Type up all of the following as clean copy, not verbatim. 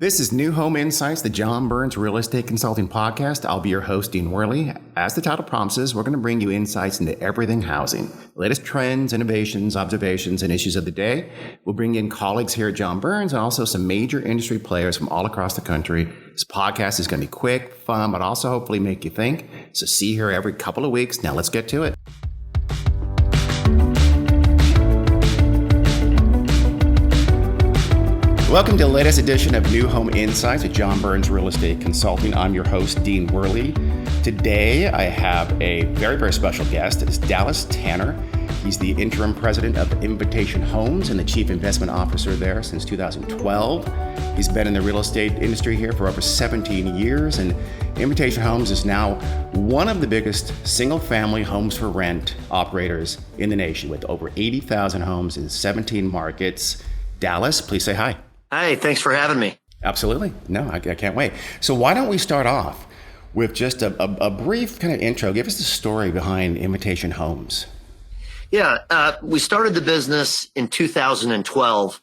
This is New Home Insights, the John Burns Real Estate Consulting Podcast. I'll be your host, Dean Worley. As the title promises, we're going to bring you insights into everything housing, latest trends, innovations, observations, and issues of the day. We'll bring in colleagues here at John Burns and also some major industry players from all across the country. This podcast is going to be quick, fun, but also hopefully make you think. So see you here every couple of weeks. Now let's get to it. Welcome to the latest edition of New Home Insights at John Burns Real Estate Consulting. I'm your host, Dean Worley. Today, I have a very, very special guest. It's Dallas Tanner. He's the interim president of Invitation Homes and the chief investment officer there since 2012. He's been in the real estate industry here for over 17 years, and Invitation Homes is now one of the biggest single-family homes for rent operators in the nation with over 80,000 homes in 17 markets. Dallas, please say hi. Hi, thanks for having me. Absolutely. No, I can't wait. So why don't we start off with just a brief kind of intro. Give us the story behind Invitation Homes. Yeah, we started the business in 2012.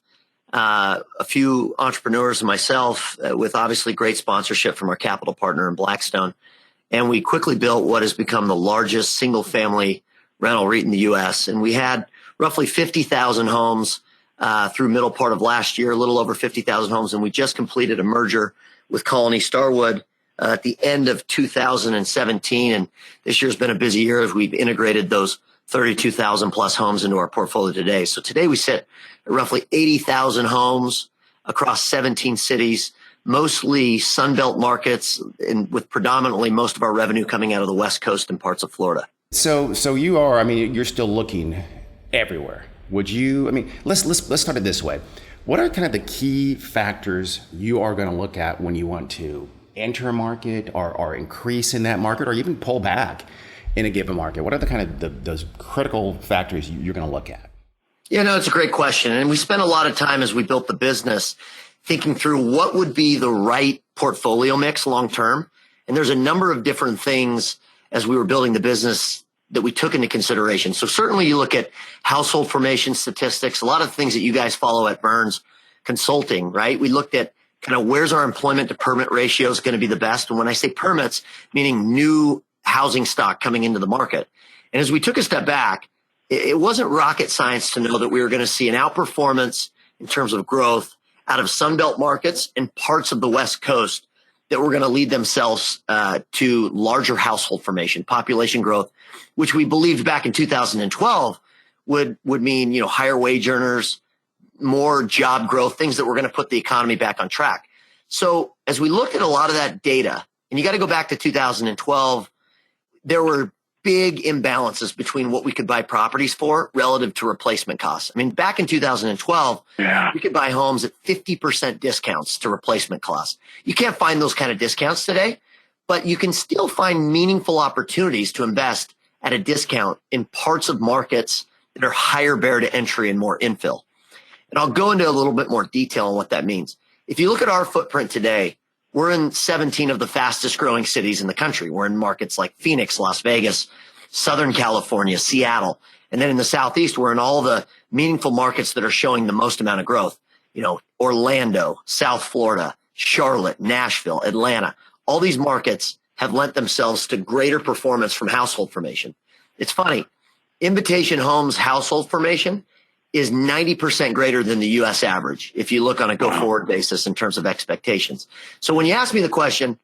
A few entrepreneurs and myself, with obviously great sponsorship from our capital partner in Blackstone. And we quickly built what has become the largest single-family rental REIT in the U.S. And we had roughly 50,000 homes through middle part of last year, a little over 50,000 homes. And we just completed a merger with Colony Starwood at the end of 2017. And this year's been a busy year as we've integrated those 32,000 plus homes into our portfolio today. So today we sit at roughly 80,000 homes across 17 cities, mostly Sunbelt markets, and with predominantly most of our revenue coming out of the West Coast and parts of Florida. So you are, you're still looking everywhere. Let's start it this way. What are kind of the key factors you are going to look at when you want to enter a market or increase in that market or even pull back in a given market? What are the kind of those critical factors you're going to look at? Yeah, no, it's a great question. And we spent a lot of time as we built the business thinking through what would be the right portfolio mix long term. And there's a number of different things as we were building the business that we took into consideration. So certainly you look at household formation statistics, a lot of things that you guys follow at Burns Consulting, right? We looked at kind of where's our employment to permit ratio is going to be the best. And when I say permits, meaning new housing stock coming into the market. And as we took a step back, it wasn't rocket science to know that we were going to see an outperformance in terms of growth out of Sunbelt markets and parts of the West Coast that were going to lead themselves to larger household formation, population growth, which we believed back in 2012 would mean, higher wage earners, more job growth, things that were going to put the economy back on track. So as we looked at a lot of that data, and you got to go back to 2012, there were big imbalances between what we could buy properties for relative to replacement costs. Back in 2012, we could buy homes at 50% discounts to replacement costs. You can't find those kind of discounts today, but you can still find meaningful opportunities to invest at a discount in parts of markets that are higher barrier to entry and more infill. And I'll go into a little bit more detail on what that means. If you look at our footprint today, we're in 17 of the fastest growing cities in the country. We're in markets like Phoenix, Las Vegas, Southern California, Seattle. And then in the Southeast, we're in all the meaningful markets that are showing the most amount of growth. Orlando, South Florida, Charlotte, Nashville, Atlanta. All these markets have lent themselves to greater performance from household formation. It's funny. Invitation Homes household formation is 90% greater than the U.S. average if you look on a go-forward basis in terms of expectations. So when you ask me the question,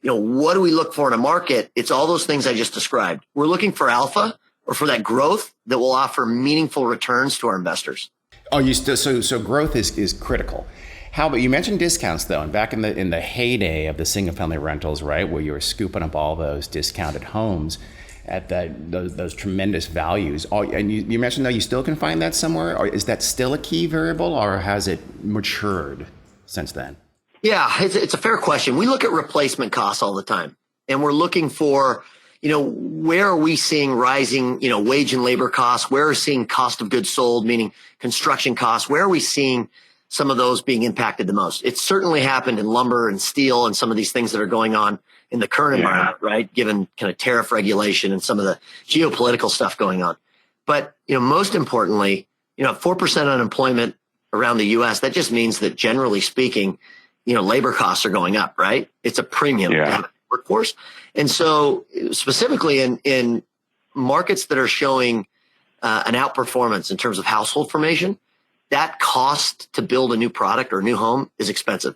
what do we look for in a market? It's all those things I just described. We're looking for alpha or for that growth that will offer meaningful returns to our investors. So growth is critical. How about, you mentioned discounts though, and back in the heyday of the single-family rentals, right, where you were scooping up all those discounted homes at those tremendous values. And you mentioned though you still can find that somewhere, or is that still a key variable, or has it matured since then? Yeah, it's a fair question. We look at replacement costs all the time, and we're looking for, where are we seeing rising, wage and labor costs? Where are we seeing cost of goods sold, meaning construction costs? Where are we seeing some of those being impacted the most? It's certainly happened in lumber and steel and some of these things that are going on in the current environment, right? Given kind of tariff regulation and some of the geopolitical stuff going on. But, most importantly, 4% unemployment around the U.S., that just means that generally speaking, labor costs are going up, right? It's a premium to have a workforce. And so specifically in markets that are showing an outperformance in terms of household formation, that cost to build a new product or a new home is expensive.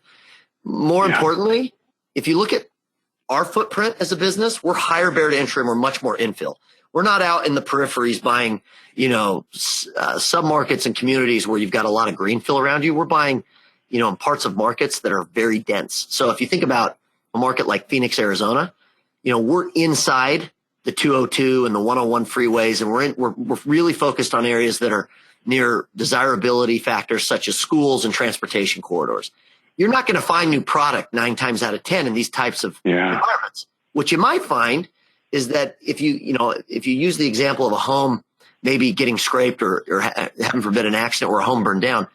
More importantly, if you look at our footprint as a business, we're higher barrier to entry and we're much more infill. We're not out in the peripheries buying, submarkets and communities where you've got a lot of greenfield around you. We're buying, in parts of markets that are very dense. So if you think about a market like Phoenix, Arizona, we're inside the 202 and the 101 freeways, and we're really focused on areas that are near desirability factors such as schools and transportation corridors. You're not going to find new product 9 times out of 10 in these types of environments. What you might find is that if you use the example of a home maybe getting scraped or heaven forbid an accident or a home burned down,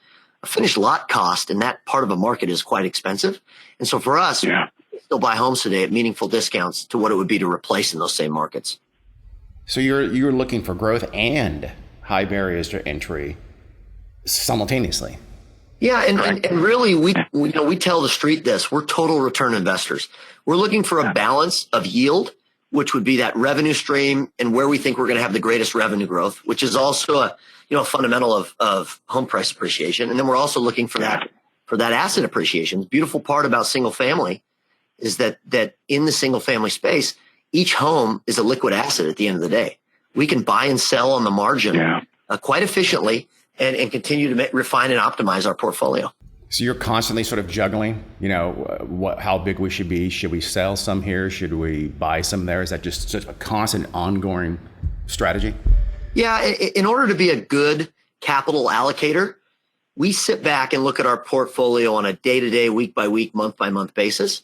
a finished lot cost in that part of a market is quite expensive. And so for us, we still buy homes today at meaningful discounts to what it would be to replace in those same markets. So you're looking for growth and high barriers to entry simultaneously. Yeah, and really we tell the street this: we're total return investors. We're looking for a balance of yield, which would be that revenue stream, and where we think we're going to have the greatest revenue growth, which is also a fundamental of home price appreciation. And then we're also looking for that asset appreciation. The beautiful part about single family is that in the single family space, each home is a liquid asset at the end of the day. We can buy and sell on the margin quite efficiently and continue to refine and optimize our portfolio. So you're constantly sort of juggling, how big we should be. Should we sell some here? Should we buy some there? Is that just such a constant ongoing strategy? Yeah. In order to be a good capital allocator, we sit back and look at our portfolio on a day-to-day, week-by-week, month-by-month basis.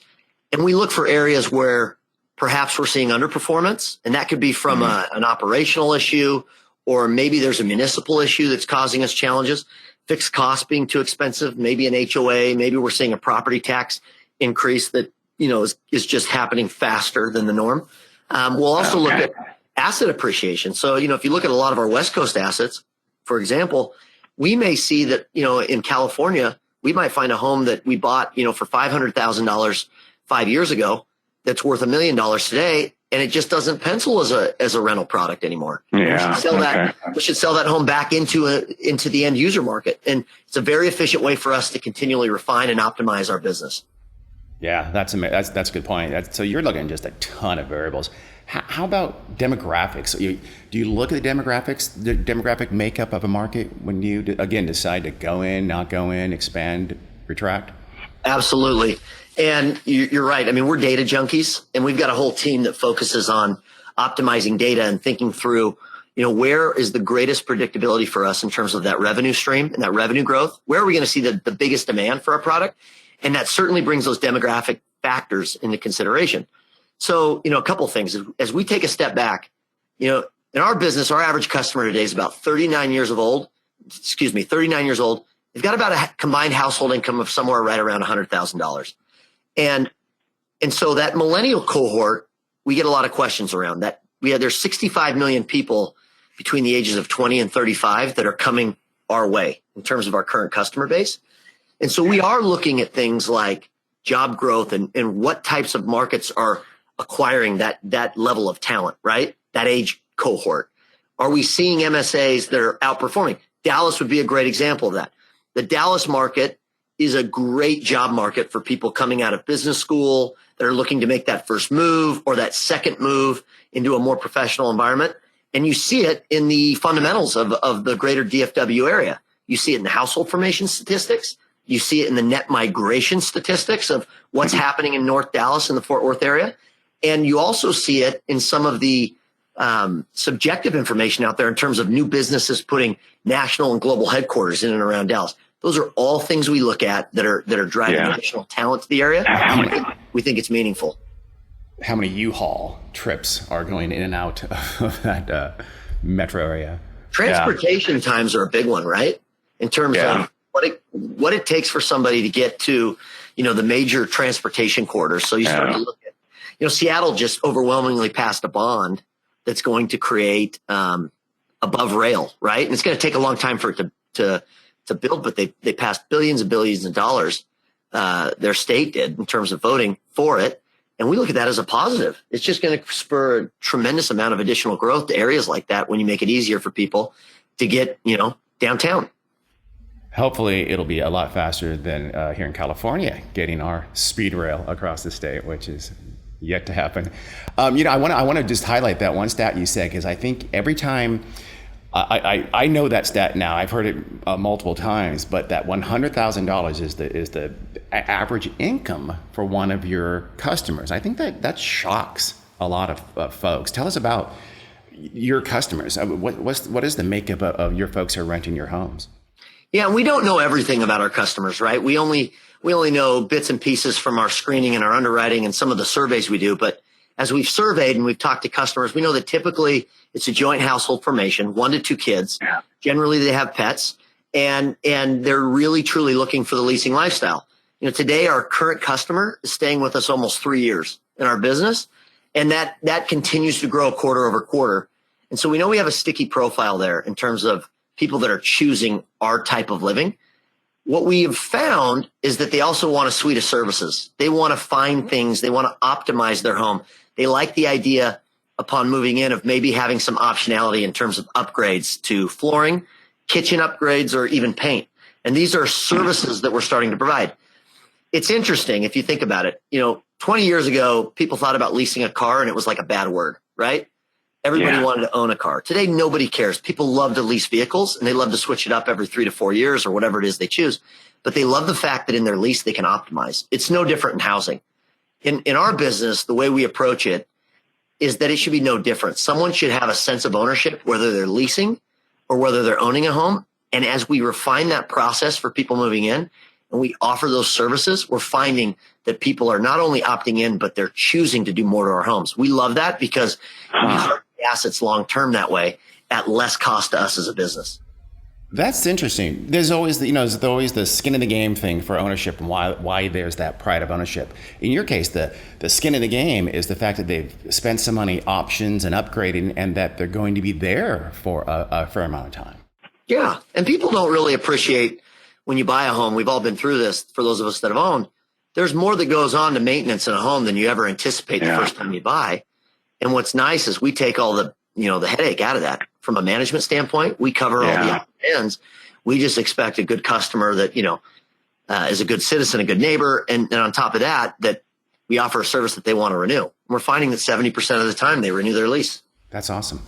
And we look for areas where perhaps we're seeing underperformance. And that could be from an operational issue, or maybe there's a municipal issue that's causing us challenges. Fixed costs being too expensive, maybe an HOA, maybe we're seeing a property tax increase that, is just happening faster than the norm. We'll also look at asset appreciation. So, if you look at a lot of our West Coast assets, for example, we may see that, in California, we might find a home that we bought, for $500,000 5 years ago that's worth $1 million today, and it just doesn't pencil as a rental product anymore. Yeah, we should sell that home back into the end user market, and it's a very efficient way for us to continually refine and optimize our business. Yeah, that's a good point. So you're looking at just a ton of variables. How about demographics? Do you look at the demographic makeup of a market when you again decide to go in, not go in, expand, retract? Absolutely. And you're right. I mean, we're data junkies, and we've got a whole team that focuses on optimizing data and thinking through, where is the greatest predictability for us in terms of that revenue stream and that revenue growth? Where are we going to see the biggest demand for our product? And that certainly brings those demographic factors into consideration. So, a couple of things. As we take a step back, in our business, our average customer today is about 39 years old. They've got about a combined household income of somewhere right around $100,000. And so that millennial cohort, we get a lot of questions around that. There's 65 million people between the ages of 20 and 35 that are coming our way in terms of our current customer base. And so we are looking at things like job growth and what types of markets are acquiring that level of talent, right? That age cohort. Are we seeing MSAs that are outperforming? Dallas would be a great example of that. The Dallas market is a great job market for people coming out of business school that are looking to make that first move or that second move into a more professional environment. And you see it in the fundamentals of the greater DFW area. You see it in the household formation statistics. You see it in the net migration statistics of what's happening in North Dallas and the Fort Worth area. And you also see it in some of the subjective information out there in terms of new businesses putting national and global headquarters in and around Dallas. Those are all things we look at that are driving additional talent to the area. We think it's meaningful. How many U-Haul trips are going in and out of that metro area? Transportation times are a big one, right? In terms of what it takes for somebody to get to, the major transportation corridors. So you start to look at, Seattle just overwhelmingly passed a bond that's going to create above rail, right? And it's going to take a long time for it to build, but they passed billions and billions of dollars their state did in terms of voting for it. And we look at that as a positive. It's just going to spur a tremendous amount of additional growth to areas like that when you make it easier for people to get, downtown. Hopefully, it'll be a lot faster than here in California, getting our speed rail across the state, which is yet to happen. I want to just highlight that one stat you said, because I think every time I know that stat now, I've heard it multiple times, but that $100,000 is the average income for one of your customers. I think that shocks a lot of folks. Tell us about your customers. What is the makeup of your folks who are renting your homes? Yeah, we don't know everything about our customers, right? We only know bits and pieces from our screening and our underwriting and some of the surveys we do. But as we've surveyed and we've talked to customers, we know that typically it's a joint household formation, 1 to 2 kids. Yeah. Generally, they have pets, and they're really, truly looking for the leasing lifestyle. Today, our current customer is staying with us almost 3 years in our business, and that continues to grow quarter over quarter. And so we know we have a sticky profile there in terms of people that are choosing our type of living. What we have found is that they also want a suite of services. They want to find things. They want to optimize their home. They like the idea upon moving in of maybe having some optionality in terms of upgrades to flooring, kitchen upgrades, or even paint. And these are services that we're starting to provide. It's interesting if you think about it. 20 years ago, people thought about leasing a car and it was like a bad word, right? Everybody wanted to own a car. Today, nobody cares. People love to lease vehicles, and they love to switch it up every 3 to 4 years or whatever it is they choose. But they love the fact that in their lease, they can optimize. It's no different in housing. In our business, the way we approach it is that it should be no different. Someone should have a sense of ownership, whether they're leasing or whether they're owning a home. And as we refine that process for people moving in and we offer those services, we're finding that people are not only opting in, but they're choosing to do more to our homes. We love that because we harvest assets long-term that way at less cost to us as a business. That's interesting. There's always the skin in the game thing for ownership and why there's that pride of ownership. In your case, the skin in the game is the fact that they've spent some money options and upgrading and that they're going to be there for a fair amount of time. Yeah. And people don't really appreciate when you buy a home. We've all been through this. For those of us that have owned, there's more that goes on to maintenance in a home than you ever anticipate the first time you buy. And what's nice is we take all the headache out of that. From a management standpoint, we cover all the ends. We just expect a good customer that, is a good citizen, a good neighbor. And on top of that we offer a service that they want to renew. We're finding that 70% of the time they renew their lease. That's awesome.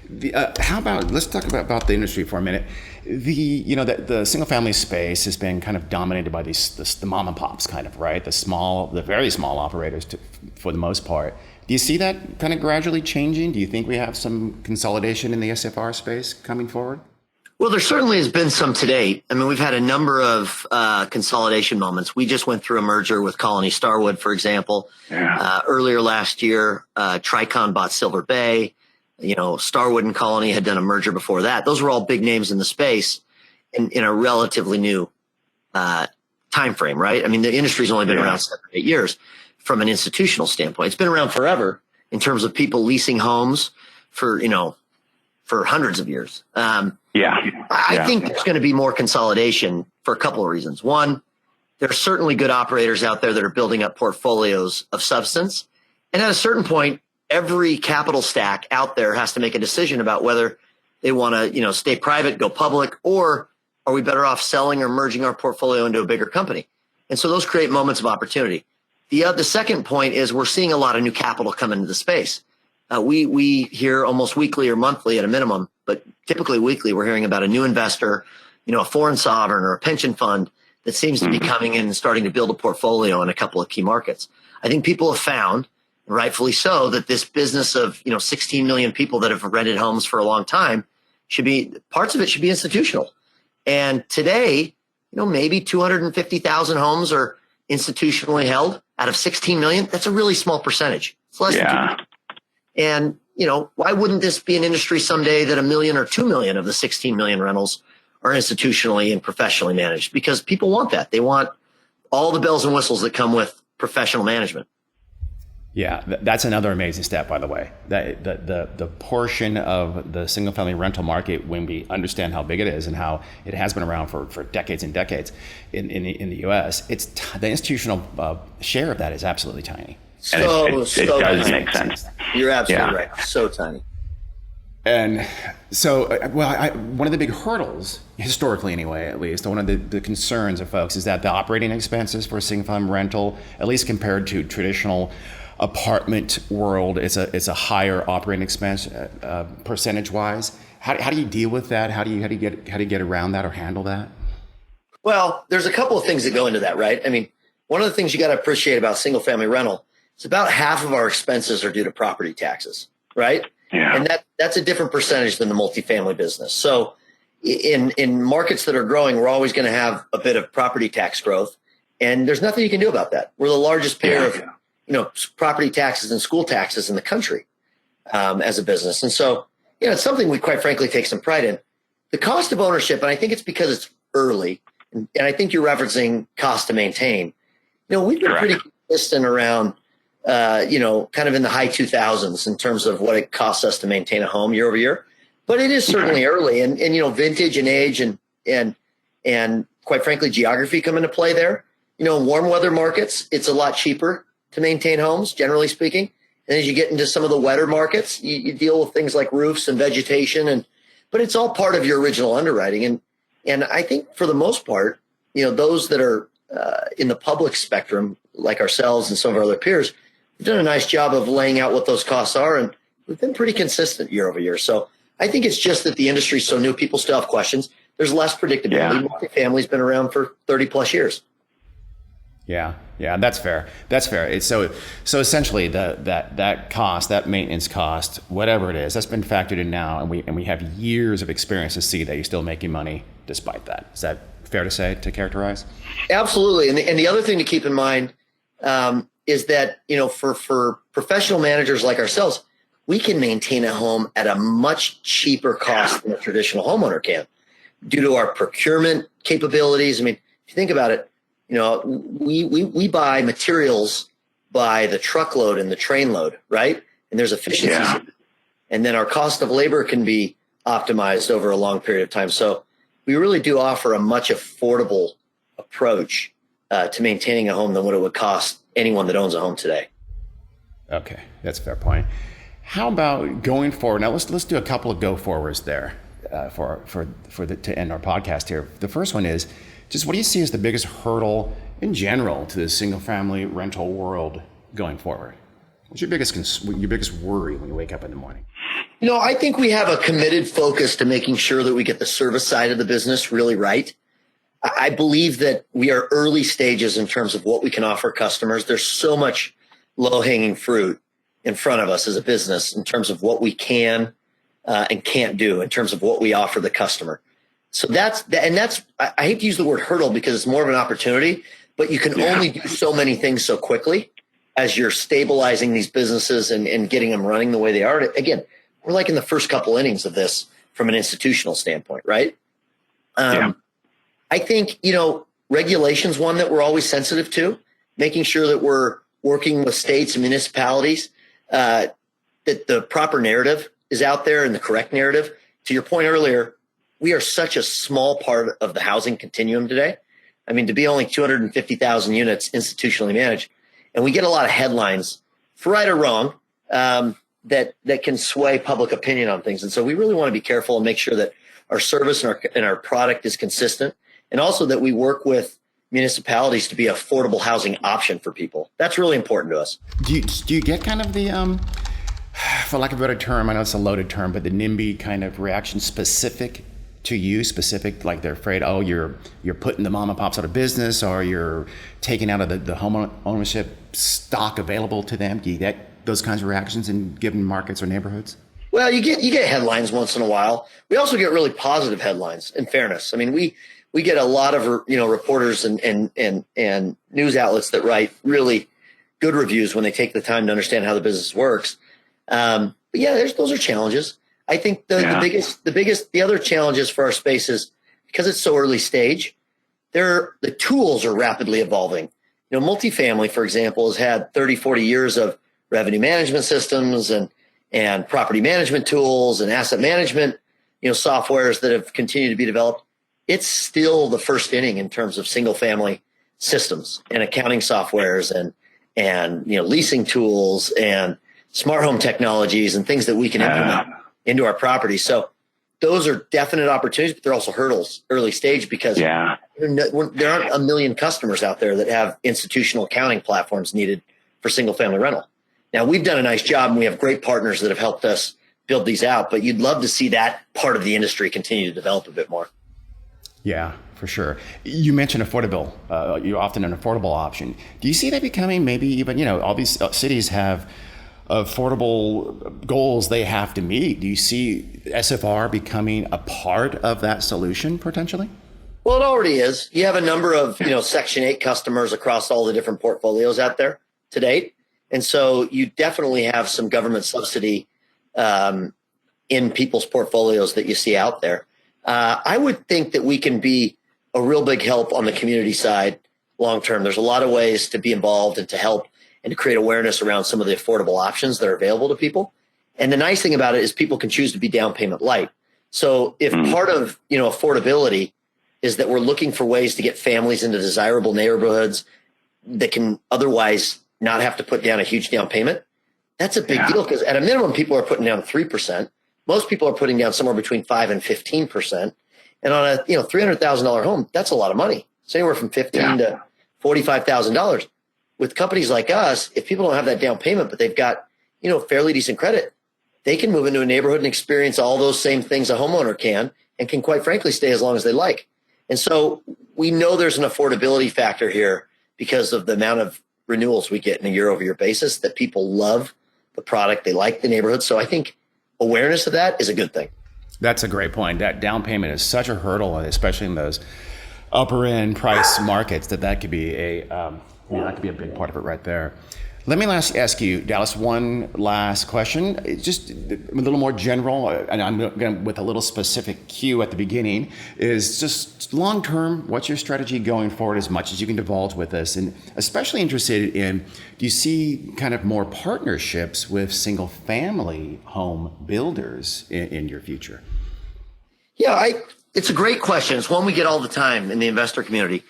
Let's talk about the industry for a minute. The single family space has been kind of dominated by the mom and pops kind of, right? The very small operators for the most part. Do you see that kind of gradually changing? Do you think we have some consolidation in the SFR space coming forward? Well, there certainly has been some to date. I mean, we've had a number of consolidation moments. We just went through a merger with Colony Starwood, for example. Yeah. Earlier last year, Tricon bought Silver Bay. Starwood and Colony had done a merger before that. Those were all big names in the space in a relatively new time frame, right? I mean, the industry's only been around 7 or 8 years. From an institutional standpoint, it's been around forever in terms of people leasing homes for hundreds of years. I think there's going to be more consolidation for a couple of reasons. One, there are certainly good operators out there that are building up portfolios of substance. And at a certain point, every capital stack out there has to make a decision about whether they want to, stay private, go public, or are we better off selling or merging our portfolio into a bigger company? And so those create moments of opportunity. The second point is we're seeing a lot of new capital come into the space. We hear almost weekly or monthly at a minimum, but typically weekly, we're hearing about a new investor, a foreign sovereign or a pension fund that seems to be coming in and starting to build a portfolio in a couple of key markets. I think people have found, rightfully so, that this business of 16 million people that have rented homes for a long time parts of it should be institutional. And today, maybe 250,000 homes are institutionally held out of 16 million. That's a really small percentage. It's less than 2%. And, why wouldn't this be an industry someday that 1 million or 2 million of the 16 million rentals are institutionally and professionally managed? Because people want that. They want all the bells and whistles that come with professional management. Yeah, that's another amazing step, by the way. That the portion of the single family rental market, when we understand how big it is and how it has been around for decades and decades in the U.S., the institutional share of that is absolutely tiny. So it does tiny. make sense. You're absolutely right. So tiny. And so, one of the big hurdles, historically anyway, at least, one of the concerns of folks is that the operating expenses for a single family rental, at least compared to traditional apartment world, it's a higher operating expense percentage wise. How do you deal with that? How do you get around that or handle that? Well, there's a couple of things that go into that, right? I mean, one of the things you got to appreciate about single family rental is about half of our expenses are due to property taxes, right? Yeah. And that's a different percentage than the multifamily business. So in markets that are growing, we're always going to have a bit of property tax growth, and there's nothing you can do about that. We're the largest payer of property taxes and school taxes in the country as a business. And so, it's something we quite frankly take some pride in. The cost of ownership, and I think it's because it's early, and I think you're referencing cost to maintain. We've been pretty consistent around, kind of in the high 2000s in terms of what it costs us to maintain a home year over year. But it is certainly early, and vintage and age and quite frankly, geography come into play there. In warm weather markets, it's a lot cheaper to maintain homes, generally speaking. And as you get into some of the wetter markets, you deal with things like roofs and vegetation, but it's all part of your original underwriting. And I think for the most part, those that are in the public spectrum, like ourselves and some of our other peers, we've done a nice job of laying out what those costs are, and we've been pretty consistent year over year. So I think it's just that the industry is so new, people still have questions. There's less predictability. Yeah. Multifamily's been around for 30 plus years. Yeah, that's fair. It's so essentially that cost, that maintenance cost, whatever it is, that's been factored in now, and we have years of experience to see that you're still making money despite that. Is that fair to say, to characterize? Absolutely. And the other thing to keep in mind is that, for professional managers like ourselves, we can maintain a home at a much cheaper cost than a traditional homeowner can due to our procurement capabilities. I mean, if you think about it, we buy materials by the truckload and the train load, right? And there's efficiencies. Yeah. And then our cost of labor can be optimized over a long period of time. So we really do offer a much affordable approach to maintaining a home than what it would cost anyone that owns a home today. Okay, that's a fair point. How about going forward? Now let's do a couple of go forwards there to end our podcast here. The first one is just what do you see as the biggest hurdle in general to the single family rental world going forward? What's your biggest worry when you wake up in the morning? I think we have a committed focus to making sure that we get the service side of the business really right. I believe that we are early stages in terms of what we can offer customers. There's so much low-hanging fruit in front of us as a business in terms of what we can and can't do in terms of what we offer the customer. So that's I hate to use the word hurdle because it's more of an opportunity, but you can only do so many things so quickly as you're stabilizing these businesses and getting them running the way they are. Again, we're like in the first couple innings of this from an institutional standpoint, right? I think, regulation's one that we're always sensitive to, making sure that we're working with states and municipalities, that the proper narrative is out there and the correct narrative. To your point earlier, we are such a small part of the housing continuum today. I mean, to be only 250,000 units institutionally managed, and we get a lot of headlines, for right or wrong, that can sway public opinion on things. And so we really want to be careful and make sure that our service and our product is consistent, and also that we work with municipalities to be an affordable housing option for people. That's really important to us. Do you get kind of the, for lack of a better term, I know it's a loaded term, but the NIMBY kind of reaction specific to you, like they're afraid, you're putting the mom and pops out of business, or you're taking out of the home ownership stock available to them? Do you get those kinds of reactions in given markets or neighborhoods? Well, you get headlines once in a while. We also get really positive headlines, in fairness. I mean, we get a lot of reporters and news outlets that write really good reviews when they take the time to understand how the business works. But yeah, those are challenges. I think the other challenges for our space is because it's so early stage, the tools are rapidly evolving. Multifamily, for example, has had 30, 40 years of revenue management systems and property management tools and asset management, softwares that have continued to be developed. It's still the first inning in terms of single family systems and accounting softwares and leasing tools and smart home technologies and things that we can implement into our property. So those are definite opportunities, but they're also hurdles early stage because there aren't a million customers out there that have institutional accounting platforms needed for single family rental. Now, we've done a nice job and we have great partners that have helped us build these out, but you'd love to see that part of the industry continue to develop a bit more. Yeah, for sure. You mentioned affordable. You're often an affordable option. Do you see that becoming maybe even, all these cities have affordable goals they have to meet? Do you see SFR becoming a part of that solution potentially? Well, it already is. You have a number of, Section 8 customers across all the different portfolios out there to date. And so you definitely have some government subsidy in people's portfolios that you see out there. I would think that we can be a real big help on the community side long term. There's a lot of ways to be involved and to help and to create awareness around some of the affordable options that are available to people. And the nice thing about it is people can choose to be down payment light. So if part of, affordability is that we're looking for ways to get families into desirable neighborhoods that can otherwise not have to put down a huge down payment, that's a big deal because at a minimum, people are putting down 3%. Most people are putting down somewhere between 5 and 15%. And on a $300,000 home, that's a lot of money. It's anywhere from $15,000 to $45,000. With companies like us, if people don't have that down payment, but they've got fairly decent credit, they can move into a neighborhood and experience all those same things a homeowner can, and can quite frankly stay as long as they like. And so we know there's an affordability factor here because of the amount of renewals we get in a year-over-year basis, that people love the product, they like the neighborhood. So I think awareness of that is a good thing. That's a great point. That down payment is such a hurdle, especially in those upper end price markets, that could be that could be a big part of it right there. Let me ask you, Dallas, one last question. It's just a little more general, and I'm going with a little specific cue at the beginning, is just long term, what's your strategy going forward as much as you can divulge with us? And especially interested in, do you see kind of more partnerships with single family home builders in your future? Yeah, it's a great question. It's one we get all the time in the investor community.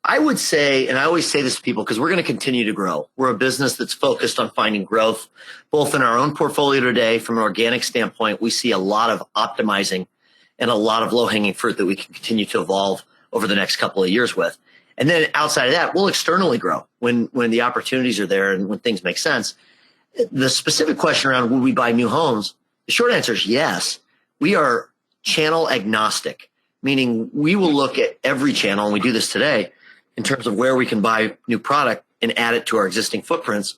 I would say, and I always say this to people because we're going to continue to grow. We're a business that's focused on finding growth, both in our own portfolio today. From an organic standpoint, we see a lot of optimizing and a lot of low-hanging fruit that we can continue to evolve over the next couple of years with. And then outside of that, we'll externally grow when the opportunities are there and when things make sense. The specific question around will we buy new homes, the short answer is yes. We are channel agnostic, meaning we will look at every channel, and we do this today, in terms of where we can buy new product and add it to our existing footprints.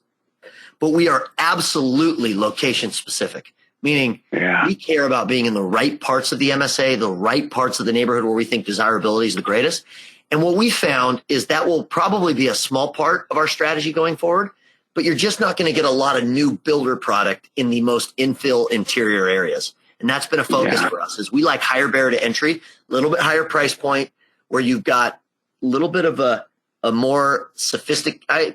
But we are absolutely location specific, meaning we care about being in the right parts of the MSA, the right parts of the neighborhood where we think desirability is the greatest. And what we found is that will probably be a small part of our strategy going forward, but you're just not going to get a lot of new builder product in the most infill interior areas. And that's been a focus for us, is we like higher barrier to entry, a little bit higher price point, where you've got a little bit of a more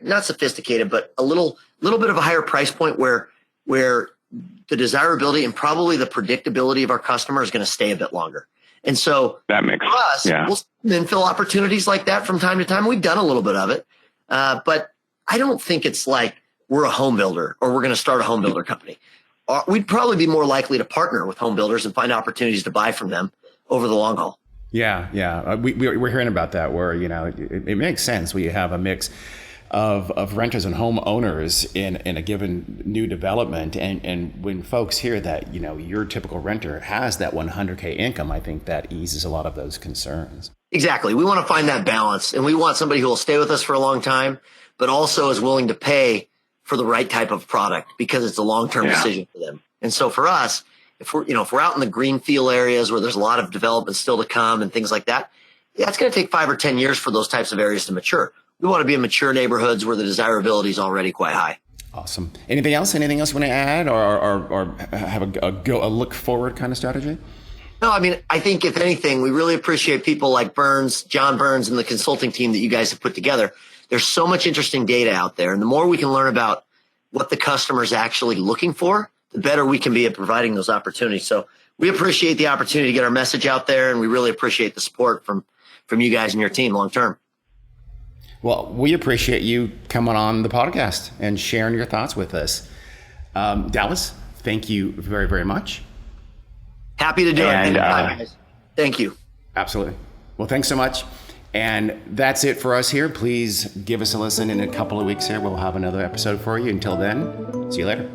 not sophisticated, but a little bit of a higher price point where the desirability and probably the predictability of our customer is going to stay a bit longer. And so that makes for us, we'll infill opportunities like that from time to time. We've done a little bit of it, but I don't think it's like we're a home builder or we're going to start a home builder company. We'd probably be more likely to partner with home builders and find opportunities to buy from them over the long haul. Yeah. We're hearing about that where, it makes sense. We have a mix of renters and homeowners in a given new development. And when folks hear that, your typical renter has that 100K income, I think that eases a lot of those concerns. Exactly. We want to find that balance, and we want somebody who will stay with us for a long time, but also is willing to pay for the right type of product because it's a long-term decision for them. And so for us, if we're out in the greenfield areas where there's a lot of development still to come and things like that, it's going to take 5 or 10 years for those types of areas to mature. We want to be in mature neighborhoods where the desirability is already quite high. Awesome. Anything else you want to add or have a look forward kind of strategy? No, I think if anything, we really appreciate people like John Burns and the consulting team that you guys have put together. There's so much interesting data out there. And the more we can learn about, what the customer is actually looking for, the better we can be at providing those opportunities. So we appreciate the opportunity to get our message out there, and we really appreciate the support from you guys and your team long term. Well, we appreciate you coming on the podcast and sharing your thoughts with us. Dallas, thank you very, very much. Happy to do it. Anytime, guys. Thank you. Absolutely. Well, thanks so much. And that's it for us here. Please give us a listen in a couple of weeks here. We'll have another episode for you. Until then, see you later.